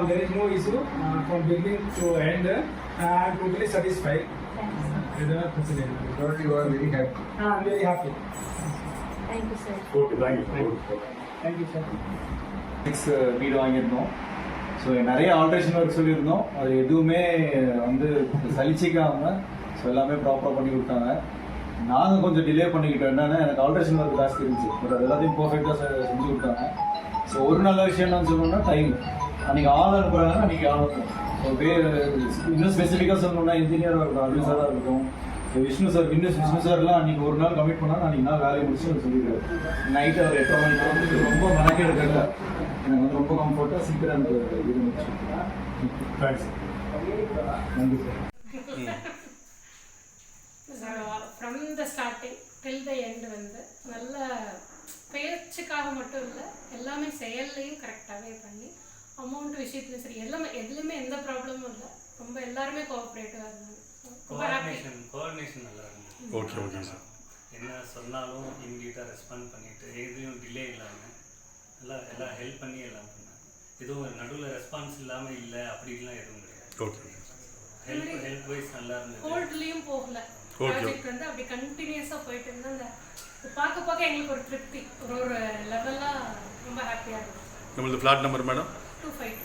There is no issue from beginning to end. I am totally satisfied. With the facility. You are very happy. I am very happy. Thank you, sir. Okay thank you. Thank you, sir. Six வீடு வாங்கியிருந்தோம். So நிறைய alteration work சொல்லியிருந்தோம். அது எதுவுமே வந்து சலிச்சிக்காமல் so எல்லாமே ப்ராப்பராக பண்ணி கொடுத்தாங்க. நாங்கள் கொஞ்சம் டிலே பண்ணிக்கிட்டோம். என்னென்னா எனக்கு ஆல்ட்ரேஷன் ஒர்க் ஜாஸ்தி இருந்துச்சு. பட் அது எல்லாத்தையும் பர்ஃபெக்டாக செஞ்சு கொடுத்தாங்க. ஸோ ஒரு நல்ல விஷயம் என்னன்னு சொல்லணும்னா டைம். அன்றைக்கி ஆள் அனுப்புகிறாங்க, அன்றைக்கி ஆள் இருக்கும். ஸோ இன்னும் ஸ்பெசிஃபிக்காக சொல்லணும்னா இன்ஜினியராக இருக்கட்டும், அட்வைசராக இருக்கட்டும், விஷ்ணு சார்லாம் அன்றைக்கி ஒரு நாள் கமிட் பண்ணால் அன்றைக்கி நாள் வேலையை முடிச்சு அவர் சொல்லிடுறாரு. நைட்டு அவர் 8 மணிக்கு வந்து ரொம்ப மெனக்கே எடுக்கல. எனக்கு வந்து ரொம்ப கம்ஃபர்ட்டாக சீக்கிரம் அந்த இது முடிச்சு. தேங்க்ஸ். நன்றி sir. From the starting till the end வந்து நல்ல பேச்சுக்காக மட்டும் இல்லை, எல்லாமே செயல்லையும் கரெக்டாகவே பண்ணி அமௌண்ட் விஷயத்துலையும் சரி எல்லாமே எதுலையுமே எந்த ப்ராப்ளமும் இல்லை. ரொம்ப எல்லாருமே கோஆப்ரேட்டிவாக இருந்தாங்க. கோஆர்டினேஷன் நல்லா இருந்தது. Okay okay sir. என்ன சொன்னாலும் இமீடியட்டாக ரெஸ்பாண்ட் பண்ணிவிட்டு எதுவும் டிலே இல்லாமல் எல்லாம் ஹெல்ப் பண்ணி எல்லாம் பண்ணாங்க. எதுவும் நடுவில் ரெஸ்பான்ஸ் இல்லாமல் இல்லை அப்படிலாம் எதுவும் கிடையாது. ஓகே. ஹெல்ப் வைஸ் நல்லா இருந்தது. ஹோல்ட்லேயும் போகல. ப்ராஜெக்ட் வந்து அப்படி கண்டினியூஸாக போயிட்டு இருந்தால் அந்த பார்க்க எங்களுக்கு ஒரு திருப்தி, ஒரு லெவலாக ரொம்ப ஹாப்பியாக இருந்துச்சு. நம்மளது ஃப்ளாட் நம்பர் மேடம் 252.